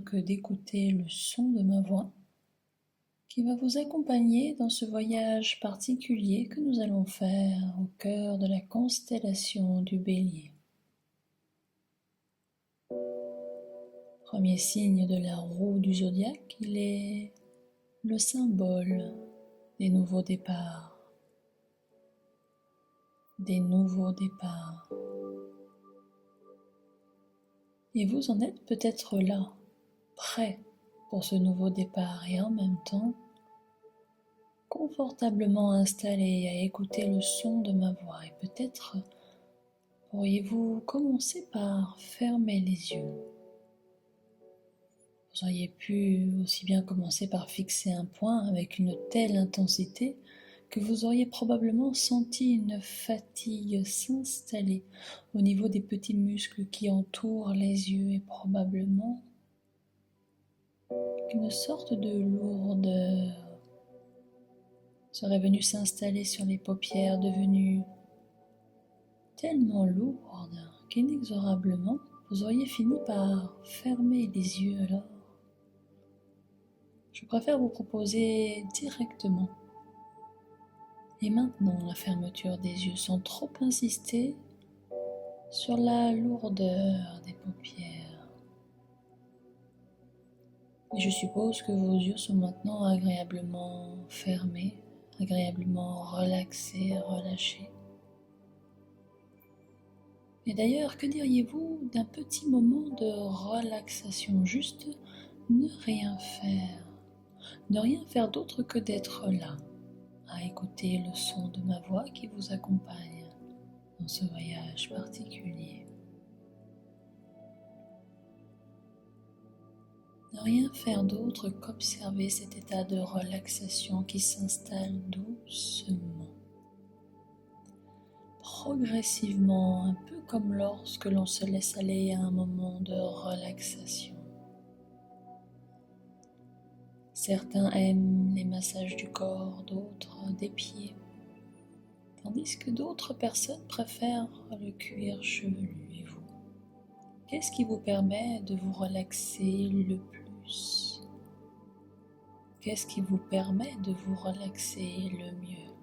donc d'écouter le son de ma voix qui va vous accompagner dans ce voyage particulier que nous allons faire au cœur de la constellation du Bélier. Premier signe de la roue du zodiaque, il est le symbole des nouveaux départs. Des nouveaux départs. Et vous en êtes peut-être là, prêt pour ce nouveau départ et en même temps confortablement installé à écouter le son de ma voix. Et peut-être pourriez-vous commencer par fermer les yeux. Vous auriez pu aussi bien commencer par fixer un point avec une telle intensité que vous auriez probablement senti une fatigue s'installer au niveau des petits muscles qui entourent les yeux et probablement une sorte de lourdeur serait venue s'installer sur les paupières devenues tellement lourdes qu'inexorablement vous auriez fini par fermer les yeux. Alors, je préfère vous proposer directement et maintenant la fermeture des yeux sans trop insister sur la lourdeur des paupières. Et je suppose que vos yeux sont maintenant agréablement fermés, agréablement relaxés, relâchés. Et d'ailleurs, que diriez-vous d'un petit moment de relaxation, juste ne rien faire, ne rien faire d'autre que d'être là, à écouter le son de ma voix qui vous accompagne dans ce voyage particulier. Ne rien faire d'autre qu'observer cet état de relaxation qui s'installe doucement, progressivement, un peu comme lorsque l'on se laisse aller à un moment de relaxation. Certains aiment les massages du corps, d'autres des pieds, tandis que d'autres personnes préfèrent le cuir chevelu. Et vous, qu'est-ce qui vous permet de vous relaxer le plus? Qu'est-ce qui vous permet de vous relaxer le mieux?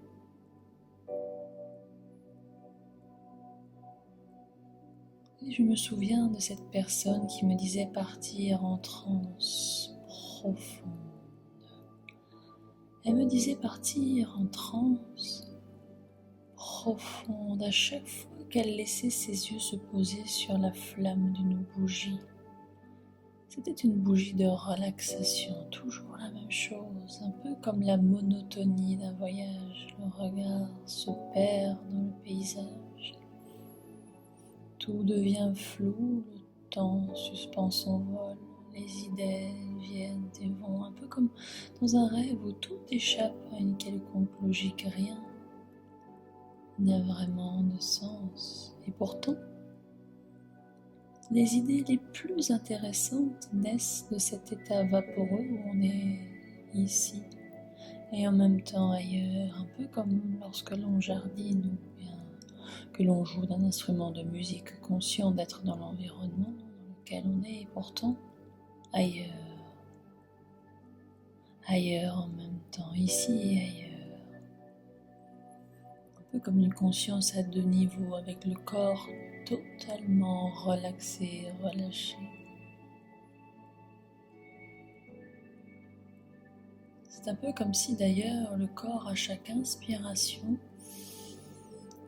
Et je me souviens de cette personne qui me disait partir en transe profonde. Elle me disait partir en transe profonde à chaque fois qu'elle laissait ses yeux se poser sur la flamme d'une bougie. C'était une bougie de relaxation, toujours la même chose, un peu comme la monotonie d'un voyage. Le regard se perd dans le paysage. Tout devient flou, le temps suspend son vol. Les idées viennent et vont, un peu comme dans un rêve où tout échappe à une quelconque logique. Rien n'a vraiment de sens. Et pourtant, les idées les plus intéressantes naissent de cet état vaporeux où on est ici et en même temps ailleurs, un peu comme lorsque l'on jardine ou bien que l'on joue d'un instrument de musique, conscient d'être dans l'environnement dans lequel on est et pourtant ailleurs, ailleurs en même temps, ici et ailleurs. Un peu comme une conscience à deux niveaux avec le corps totalement relaxé, relâché. C'est un peu comme si d'ailleurs le corps à chaque inspiration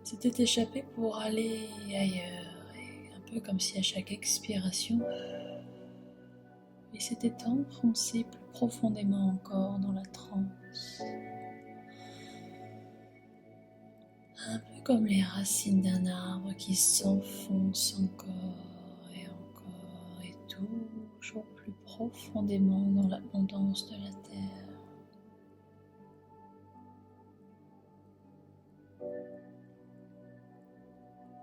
s'était échappé pour aller ailleurs, et un peu comme si à chaque expiration il s'était enfoncé plus profondément encore dans la transe. Un peu comme les racines d'un arbre qui s'enfoncent encore et toujours plus profondément dans l'abondance de la terre.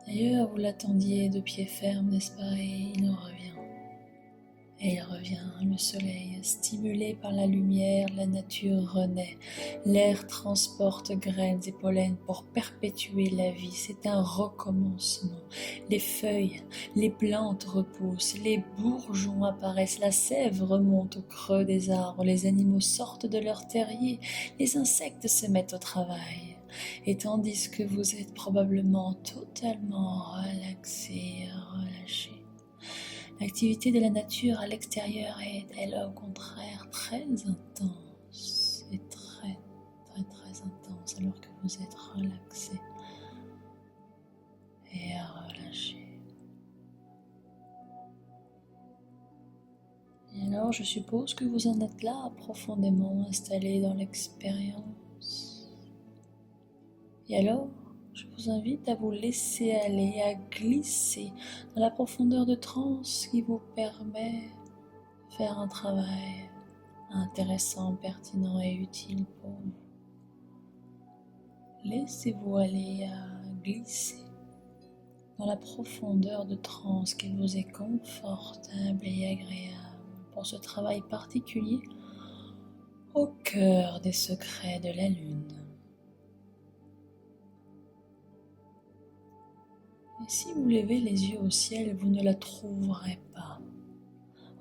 D'ailleurs, vous l'attendiez de pied ferme, n'est-ce pas? Et il en revient. Et il revient, le soleil, stimulé par la lumière, la nature renaît. L'air transporte graines et pollen pour perpétuer la vie. C'est un recommencement. Les feuilles, les plantes repoussent, les bourgeons apparaissent, la sève remonte au creux des arbres, les animaux sortent de leur terrier, les insectes se mettent au travail. Et tandis que vous êtes probablement totalement relaxé, relâché, l'activité de la nature à l'extérieur est, elle, au contraire, très intense et très, très, très intense alors que vous êtes relaxé et relâché. Et alors, je suppose que vous en êtes là, profondément installé dans l'expérience. Et alors, je vous invite à vous laisser aller, à glisser dans la profondeur de transe qui vous permet de faire un travail intéressant, pertinent et utile pour vous. Laissez-vous aller à glisser dans la profondeur de transe qui vous est confortable et agréable pour ce travail particulier au cœur des secrets de la Lune. Et si vous levez les yeux au ciel, vous ne la trouverez pas.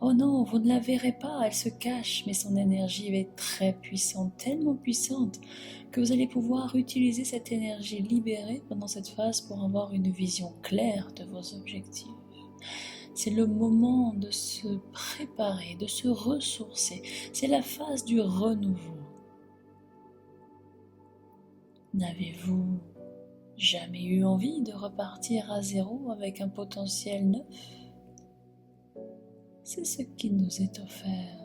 Oh non, vous ne la verrez pas, elle se cache, mais son énergie est très puissante, tellement puissante que vous allez pouvoir utiliser cette énergie libérée pendant cette phase pour avoir une vision claire de vos objectifs. C'est le moment de se préparer, de se ressourcer. C'est la phase du renouveau. N'avez-vous jamais eu envie de repartir à zéro avec un potentiel neuf? C'est ce qui nous est offert.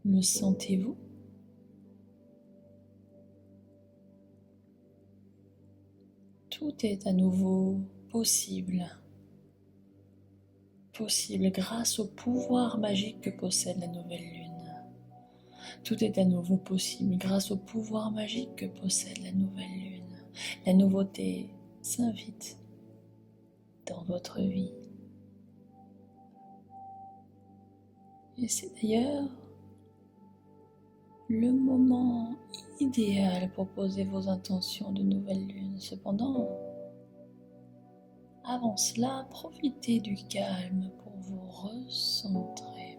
Le sentez-vous? Tout est à nouveau possible. Possible grâce au pouvoir magique que possède la nouvelle lune. Tout est à nouveau possible grâce au pouvoir magique que possède la nouvelle lune. La nouveauté s'invite dans votre vie. Et c'est d'ailleurs le moment idéal pour poser vos intentions de nouvelle lune. Cependant, avant cela, profitez du calme pour vous recentrer.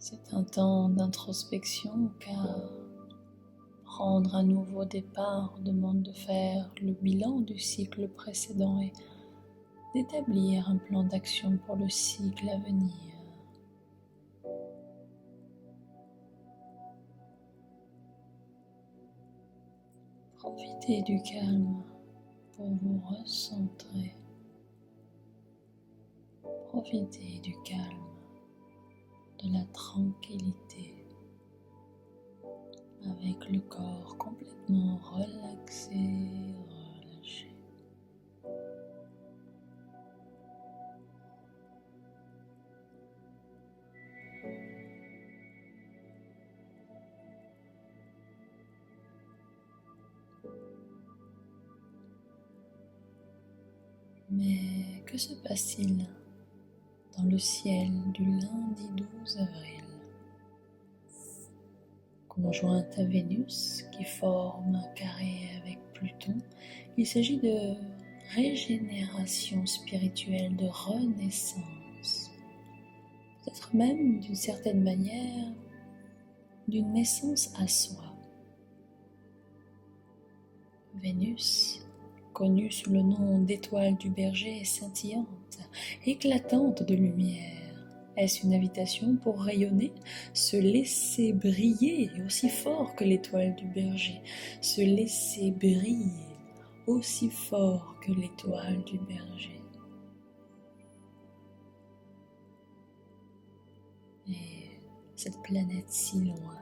C'est un temps d'introspection car prendre un nouveau départ demande de faire le bilan du cycle précédent et d'établir un plan d'action pour le cycle à venir. Profitez du calme pour vous recentrer. Profitez du calme, de la tranquillité, avec le corps complètement relaxé, relâché. Mais que se passe-t-il dans le ciel du lundi 12 avril? Conjointe à Vénus qui forme un carré avec Pluton, il s'agit de régénération spirituelle, de renaissance, peut-être même d'une certaine manière d'une naissance à soi. Vénus, connue sous le nom d'étoile du Berger, est scintillante, éclatante de lumière. Est-ce une invitation pour rayonner, se laisser briller aussi fort que l'étoile du Berger, se laisser briller aussi fort que l'étoile du Berger? Et cette planète si loin,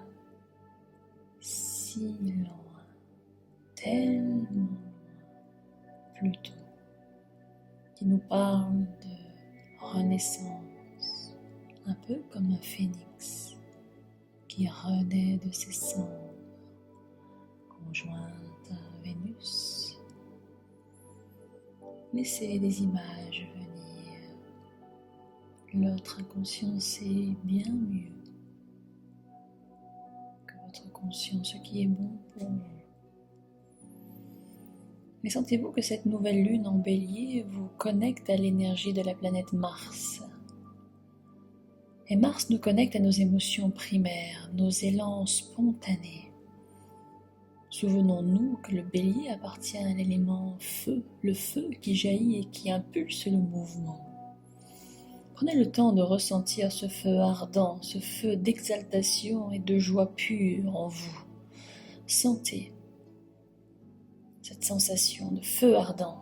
tellement loin, Pluton, qui nous parle de renaissance, un peu comme un phénix qui renaît de ses cendres, conjointe à Vénus. Laissez des images venir. L'autre inconscient sait bien mieux que votre conscient ce qui est bon pour vous. Mais sentez-vous que cette nouvelle lune en bélier vous connecte à l'énergie de la planète Mars. Et Mars nous connecte à nos émotions primaires, nos élans spontanés. Souvenons-nous que le bélier appartient à l'élément feu, le feu qui jaillit et qui impulse le mouvement. Prenez le temps de ressentir ce feu ardent, ce feu d'exaltation et de joie pure en vous. Sentez cette sensation de feu ardent,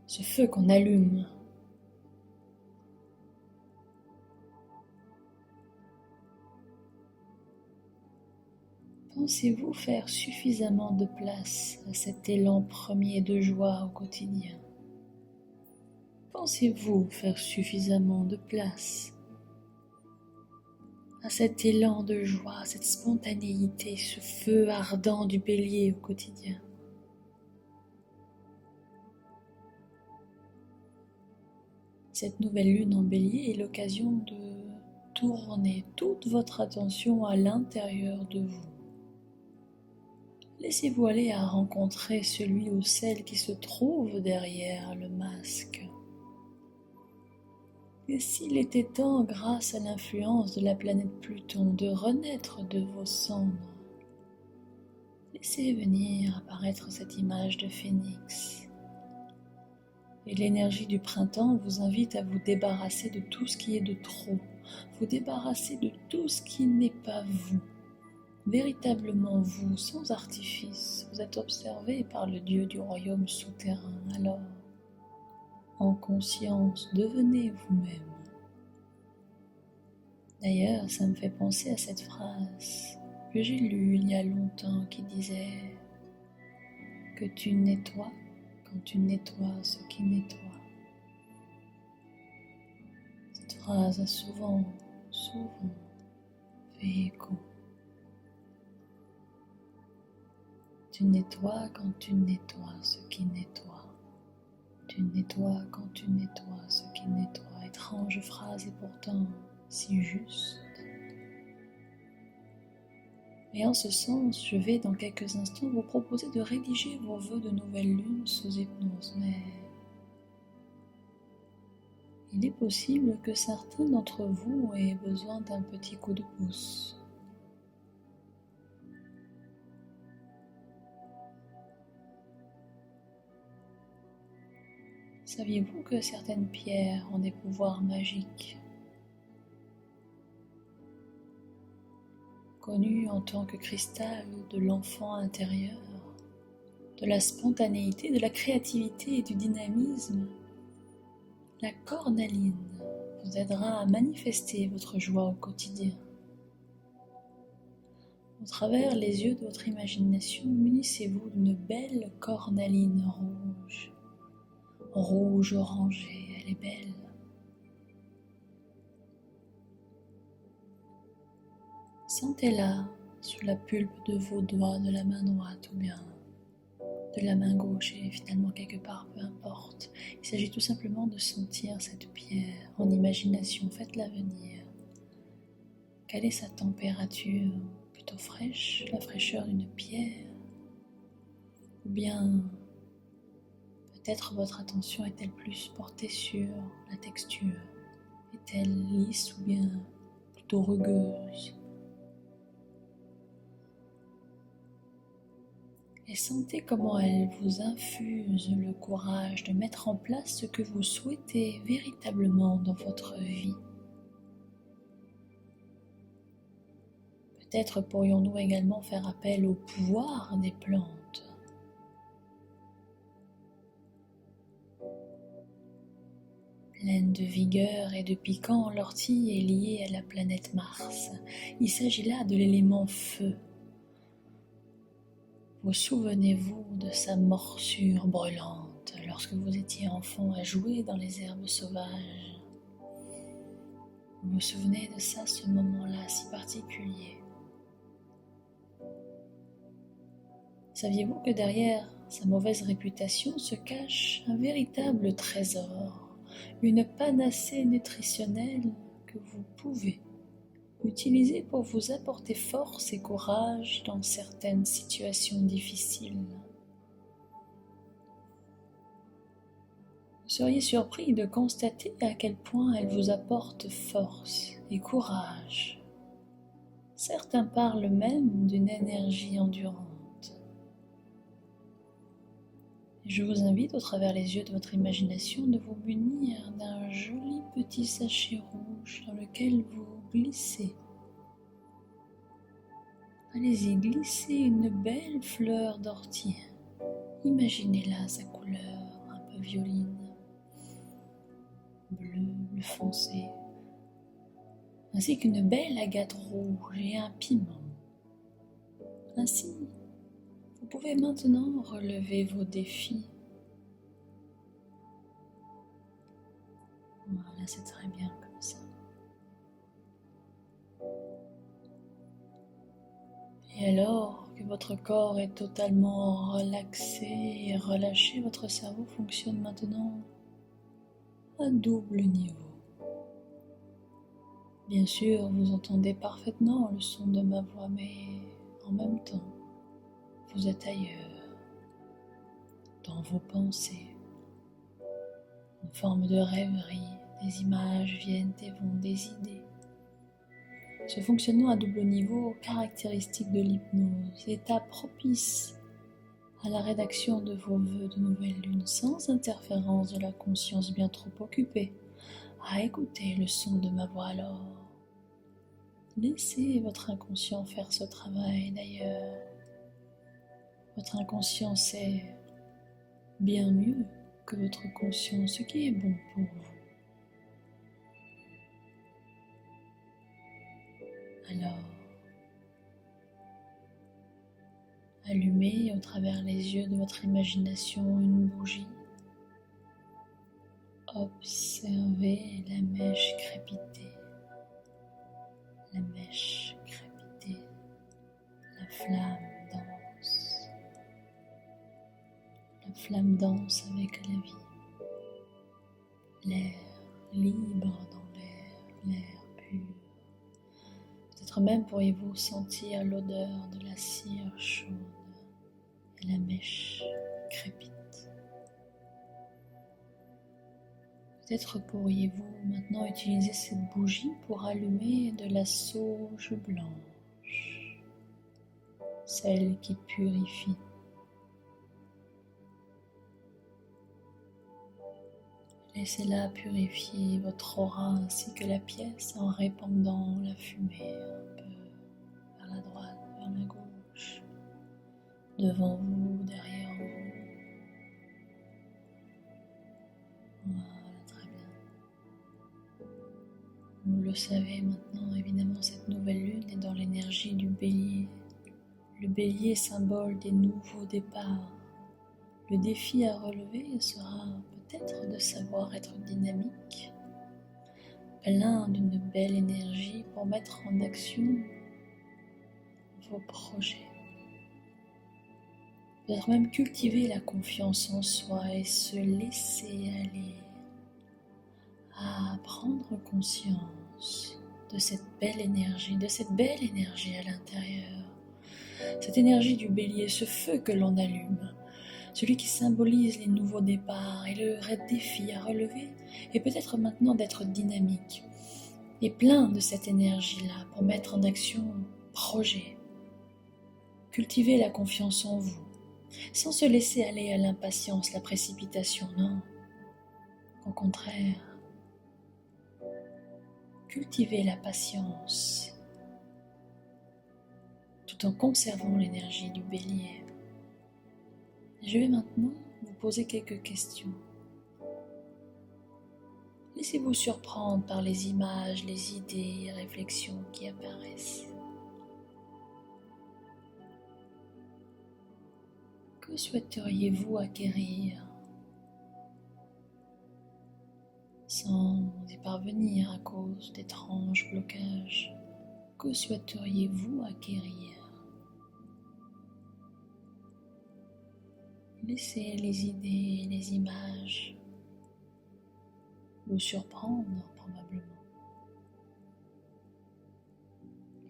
ce feu qu'on allume. Pensez-vous faire suffisamment de place à cet élan premier de joie au quotidien? Pensez-vous faire suffisamment de place à cet élan de joie, cette spontanéité, ce feu ardent du bélier au quotidien? Cette nouvelle lune en bélier est l'occasion de tourner toute votre attention à l'intérieur de vous. Laissez-vous aller à rencontrer celui ou celle qui se trouve derrière le masque. Et s'il était temps, grâce à l'influence de la planète Pluton, de renaître de vos cendres, laissez venir apparaître cette image de phénix. Et l'énergie du printemps vous invite à vous débarrasser de tout ce qui est de trop, vous débarrasser de tout ce qui n'est pas vous. Véritablement vous, sans artifice, vous êtes observé par le Dieu du royaume souterrain. Alors, en conscience, devenez vous-même. D'ailleurs, ça me fait penser à cette phrase que j'ai lue il y a longtemps qui disait que tu nettoies quand tu nettoies ce qui nettoie. Cette phrase a souvent fait écho. Tu nettoies quand tu nettoies ce qui nettoie. Tu nettoies quand tu nettoies ce qui nettoie. Étrange phrase et pourtant si juste. Et en ce sens, je vais dans quelques instants vous proposer de rédiger vos vœux de nouvelle lune sous hypnose. Mais il est possible que certains d'entre vous aient besoin d'un petit coup de pouce. Saviez-vous que certaines pierres ont des pouvoirs magiques? Connues en tant que cristal de l'enfant intérieur, de la spontanéité, de la créativité et du dynamisme, la cornaline vous aidera à manifester votre joie au quotidien. Au travers les yeux de votre imagination, munissez-vous d'une belle cornaline rouge. Rouge orangé, elle est belle. Sentez-la sous la pulpe de vos doigts de la main droite ou bien de la main gauche et finalement quelque part, peu importe. Il s'agit tout simplement de sentir cette pierre en imagination, faites-la venir. Quelle est sa température? Plutôt fraîche, la fraîcheur d'une pierre? Ou bien peut-être votre attention est-elle plus portée sur la texture? Est-elle lisse ou bien plutôt rugueuse? Et sentez comment elle vous infuse le courage de mettre en place ce que vous souhaitez véritablement dans votre vie. Peut-être pourrions-nous également faire appel au pouvoir des plantes. Pleine de vigueur et de piquant, l'ortie est liée à la planète Mars. Il s'agit là de l'élément feu. Vous souvenez-vous de sa morsure brûlante lorsque vous étiez enfant à jouer dans les herbes sauvages? Vous vous souvenez de ça, ce moment-là si particulier? Saviez-vous que derrière sa mauvaise réputation se cache un véritable trésor, une panacée nutritionnelle que vous pouvez utiliser pour vous apporter force et courage dans certaines situations difficiles. Vous seriez surpris de constater à quel point elle vous apporte force et courage. Certains parlent même d'une énergie endurante. Je vous invite, au travers les yeux de votre imagination, de vous munir d'un joli petit sachet rouge dans lequel vous glissez. Allez-y, glissez une belle fleur d'ortie. Imaginez-la, sa couleur un peu violine, bleu foncé, ainsi qu'une belle agate rouge et un piment. Ainsi, vous pouvez maintenant relever vos défis. Voilà, c'est très bien comme ça. Et alors que votre corps est totalement relaxé et relâché, votre cerveau fonctionne maintenant à double niveau. Bien sûr, vous entendez parfaitement le son de ma voix, mais en même temps, vous êtes ailleurs, dans vos pensées. Une forme de rêverie, des images viennent et vont, des idées. Ce fonctionnement à double niveau, caractéristique de l'hypnose, état propice à la rédaction de vos vœux de nouvelle lune sans interférence de la conscience bien trop occupée à écouter le son de ma voix. Alors, laissez votre inconscient faire ce travail. D'ailleurs, votre inconscient sait bien mieux que votre conscience ce qui est bon pour vous. Alors, allumez au travers les yeux de votre imagination une bougie. Observez la mèche crépiter. La mèche crépiter. La flamme danse. La flamme danse avec la vie. L'air libre dans l'air pur. Peut-être même pourriez-vous sentir l'odeur de la cire chaude et la mèche crépite. Peut-être pourriez-vous maintenant utiliser cette bougie pour allumer de la sauge blanche, celle qui purifie. Laissez-la purifier votre aura ainsi que la pièce en répandant la fumée un peu vers la droite, vers la gauche, devant vous, derrière vous. Voilà, très bien. Vous le savez maintenant, évidemment, cette nouvelle lune est dans l'énergie du bélier. Le bélier, symbole des nouveaux départs. Le défi à relever sera peut-être de savoir être dynamique, plein d'une belle énergie pour mettre en action vos projets. Peut-être même cultiver la confiance en soi et se laisser aller à prendre conscience de cette belle énergie, à l'intérieur. Cette énergie du bélier, ce feu que l'on allume, celui qui symbolise les nouveaux départs et le défi à relever, et peut-être maintenant d'être dynamique et plein de cette énergie-là pour mettre en action projet. Cultiver la confiance en vous, sans se laisser aller à l'impatience, la précipitation, non. Au contraire, cultiver la patience, tout en conservant l'énergie du bélier. Je vais maintenant vous poser quelques questions. Laissez-vous surprendre par les images, les idées et réflexions qui apparaissent. Que souhaiteriez-vous acquérir sans y parvenir à cause d'étranges blocages? Que souhaiteriez-vous acquérir? Laissez les idées, les images vous surprendre probablement.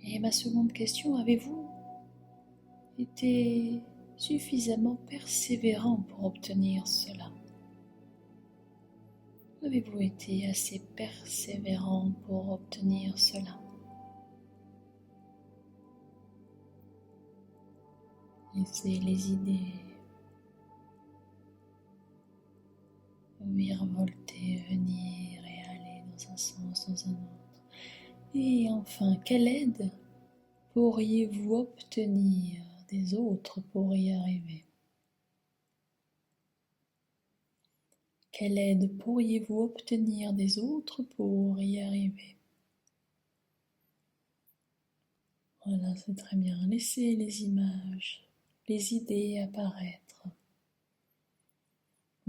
Et ma seconde question, avez-vous été suffisamment persévérant pour obtenir cela? Avez-vous été assez persévérant pour obtenir cela? Laissez les idées virevolter, venir et aller dans un sens, dans un autre. Et enfin, quelle aide pourriez-vous obtenir des autres pour y arriver? Quelle aide pourriez-vous obtenir des autres pour y arriver? Voilà, c'est très bien. Laissez les images, les idées apparaître.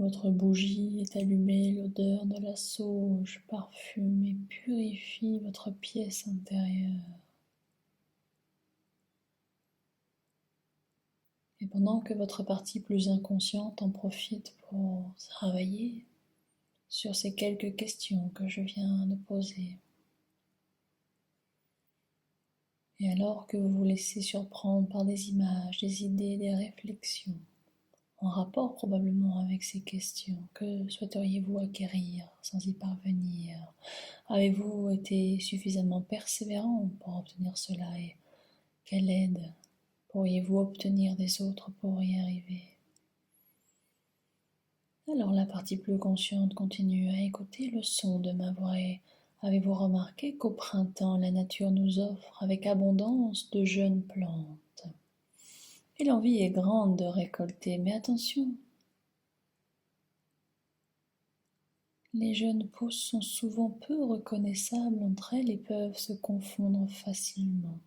Votre bougie est allumée, l'odeur de la sauge parfume et purifie votre pièce intérieure. Et pendant que votre partie plus inconsciente en profite pour travailler sur ces quelques questions que je viens de poser, et alors que vous vous laissez surprendre par des images, des idées, des réflexions, en rapport probablement avec ces questions, que souhaiteriez-vous acquérir sans y parvenir? Avez-vous été suffisamment persévérant pour obtenir cela et quelle aide pourriez-vous obtenir des autres pour y arriver? Alors la partie plus consciente continue à écouter le son de ma voix et avez-vous remarqué qu'au printemps, la nature nous offre avec abondance de jeunes plantes? Et l'envie est grande de récolter, mais attention, les jeunes pousses sont souvent peu reconnaissables entre elles et peuvent se confondre facilement.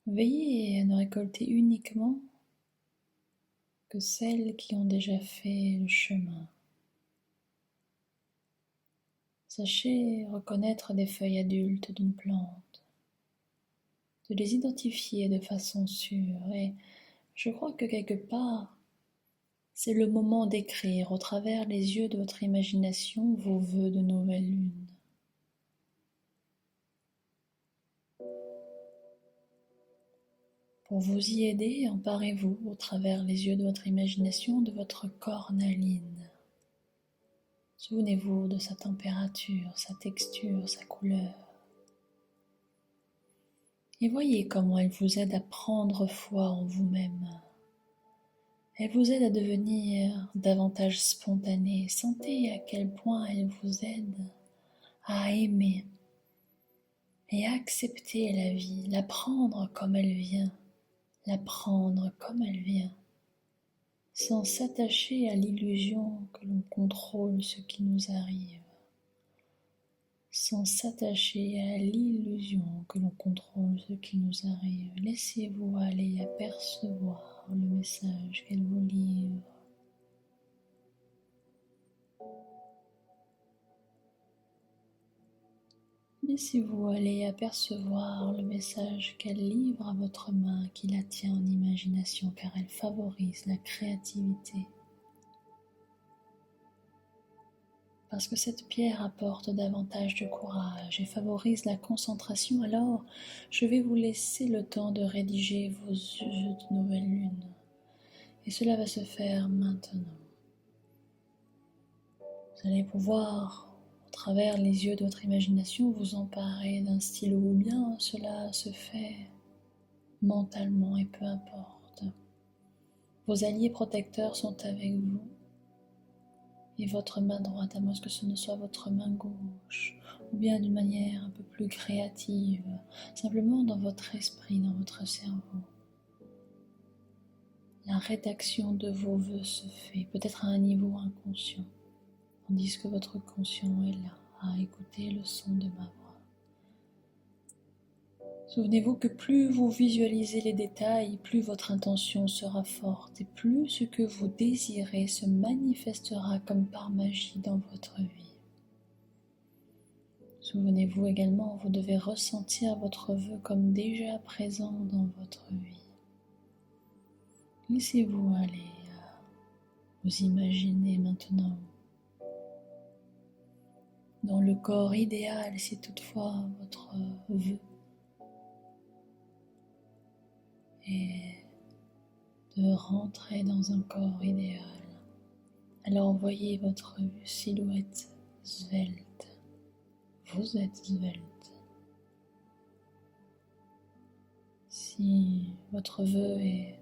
Veillez à ne récolter uniquement que celles qui ont déjà fait le chemin. Sachez reconnaître des feuilles adultes d'une plante, de les identifier de façon sûre et je crois que quelque part, c'est le moment d'écrire au travers les yeux de votre imagination vos vœux de nouvelle lune. Pour vous y aider, emparez-vous au travers les yeux de votre imagination de votre cornaline. Souvenez-vous de sa température, sa texture, sa couleur. Et voyez comment elle vous aide à prendre foi en vous-même. Elle vous aide à devenir davantage spontané. Sentez à quel point elle vous aide à aimer et à accepter la vie, la prendre comme elle vient, la prendre comme elle vient, sans s'attacher à l'illusion que l'on contrôle ce qui nous arrive, sans s'attacher à l'illusion que l'on contrôle ce qui nous arrive. Laissez-vous aller apercevoir le message qu'elle vous livre. Laissez-vous aller apercevoir le message qu'elle livre à votre main, qui la tient en imagination, car elle favorise la créativité. Parce que cette pierre apporte davantage de courage et favorise la concentration, alors je vais vous laisser le temps de rédiger vos yeux de nouvelle lune. Et cela va se faire maintenant. Vous allez pouvoir, à travers les yeux de votre imagination, vous emparer d'un stylo ou bien cela se fait mentalement et peu importe. Vos alliés protecteurs sont avec vous et votre main droite, à moins que ce ne soit votre main gauche, ou bien d'une manière un peu plus créative, simplement dans votre esprit, dans votre cerveau. La rédaction de vos vœux se fait, peut-être à un niveau inconscient, tandis que votre conscient est là, à écouter le son de ma voix. Souvenez-vous que plus vous visualisez les détails, plus votre intention sera forte et plus ce que vous désirez se manifestera comme par magie dans votre vie. Souvenez-vous également, vous devez ressentir votre vœu comme déjà présent dans votre vie. Laissez-vous aller à vous imaginer maintenant dans le corps idéal, si toutefois votre vœu est de rentrer dans un corps idéal. Alors voyez votre silhouette svelte. Vous êtes svelte. Si votre vœu est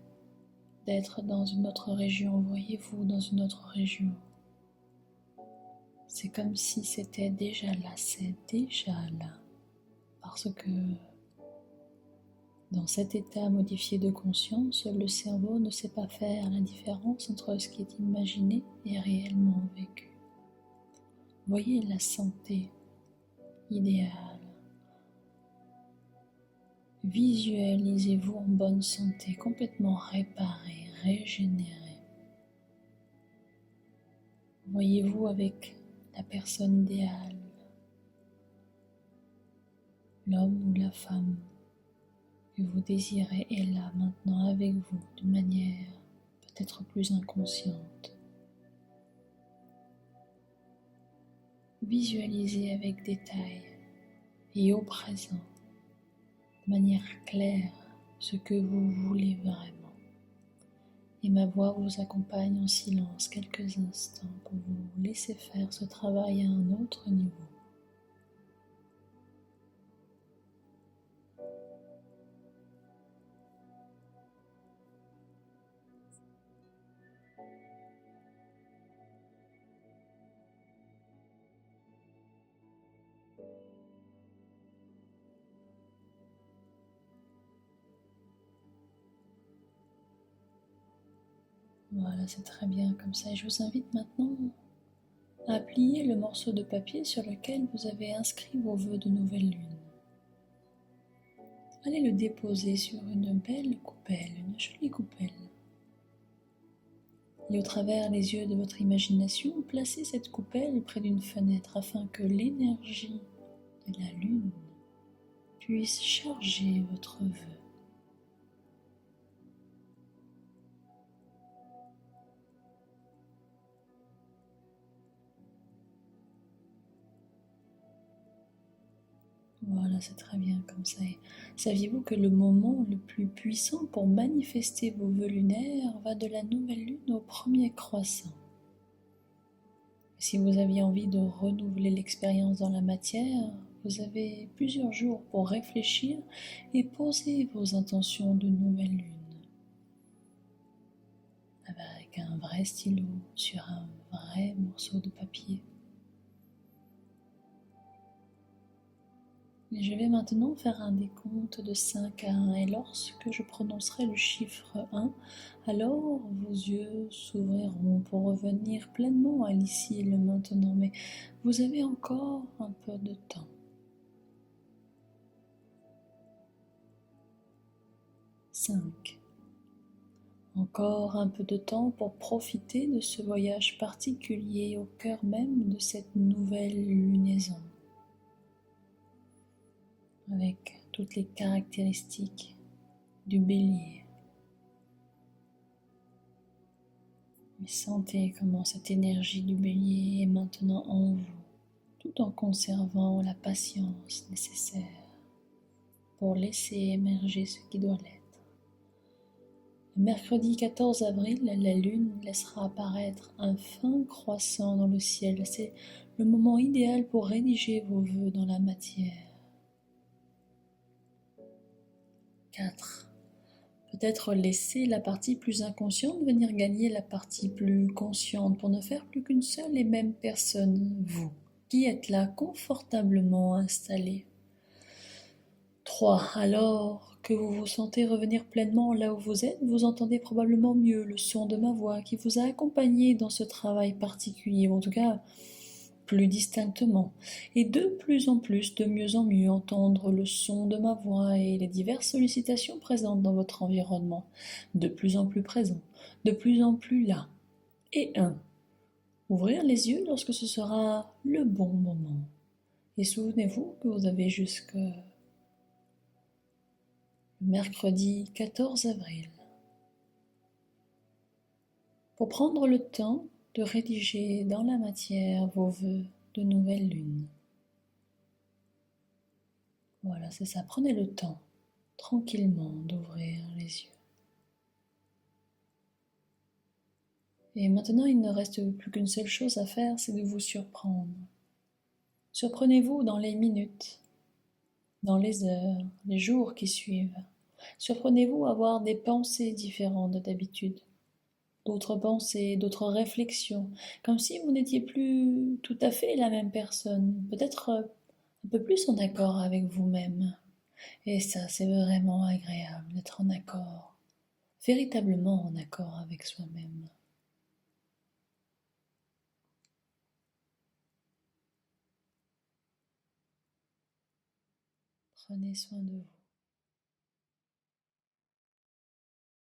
d'être dans une autre région, voyez-vous dans une autre région. C'est comme si c'était déjà là, c'est déjà là. Parce que dans cet état modifié de conscience, le cerveau ne sait pas faire la différence entre ce qui est imaginé et réellement vécu. Voyez la santé idéale. Visualisez-vous en bonne santé, complètement réparé, régénéré. Voyez-vous avec la personne idéale, l'homme ou la femme que vous désirez est là maintenant avec vous de manière peut-être plus inconsciente. Visualisez avec détail et au présent, de manière claire, ce que vous voulez vraiment. Et ma voix vous accompagne en silence quelques instants pour vous laisser faire ce travail à un autre niveau. Voilà, c'est très bien comme ça. Et je vous invite maintenant à plier le morceau de papier sur lequel vous avez inscrit vos vœux de nouvelle lune. Allez le déposer sur une belle coupelle, une jolie coupelle. Et au travers les yeux de votre imagination, placez cette coupelle près d'une fenêtre afin que l'énergie de la lune puisse charger votre vœu. Voilà, c'est très bien comme ça. Et saviez-vous que le moment le plus puissant pour manifester vos vœux lunaires va de la nouvelle lune au premier croissant? Si vous aviez envie de renouveler l'expérience dans la matière, vous avez plusieurs jours pour réfléchir et poser vos intentions de nouvelle lune. Avec un vrai stylo sur un vrai morceau de papier. Et je vais maintenant faire un décompte de 5 à 1 et lorsque je prononcerai le chiffre 1, alors vos yeux s'ouvriront pour revenir pleinement à l'ici et le maintenant, mais vous avez encore un peu de temps. 5. Encore un peu de temps pour profiter de ce voyage particulier au cœur même de cette nouvelle lunaison, avec toutes les caractéristiques du bélier. Et sentez comment cette énergie du bélier est maintenant en vous, tout en conservant la patience nécessaire pour laisser émerger ce qui doit l'être. Le mercredi 14 avril, la lune laissera apparaître un fin croissant dans le ciel. C'est le moment idéal pour rédiger vos vœux dans la matière. 4. Peut-être laisser la partie plus inconsciente venir gagner la partie plus consciente pour ne faire plus qu'une seule et même personne, vous, qui êtes là confortablement installé. 3. Alors que vous vous sentez revenir pleinement là où vous êtes, vous entendez probablement mieux le son de ma voix qui vous a accompagné dans ce travail particulier, ou en tout cas plus distinctement, et de plus en plus, de mieux en mieux entendre le son de ma voix et les diverses sollicitations présentes dans votre environnement, de plus en plus présents, de plus en plus là. Et 1. Ouvrir les yeux lorsque ce sera le bon moment. Et souvenez-vous que vous avez jusque mercredi 14 avril pour prendre le temps de rédiger dans la matière vos vœux de nouvelle lune. Voilà, c'est ça. Prenez le temps, tranquillement, d'ouvrir les yeux. Et maintenant, il ne reste plus qu'une seule chose à faire, c'est de vous surprendre. Surprenez-vous dans les minutes, dans les heures, les jours qui suivent. Surprenez-vous à avoir des pensées différentes d'habitude, d'autres pensées, d'autres réflexions, comme si vous n'étiez plus tout à fait la même personne, peut-être un peu plus en accord avec vous-même. Et ça, c'est vraiment agréable d'être en accord, véritablement en accord avec soi-même. Prenez soin de vous.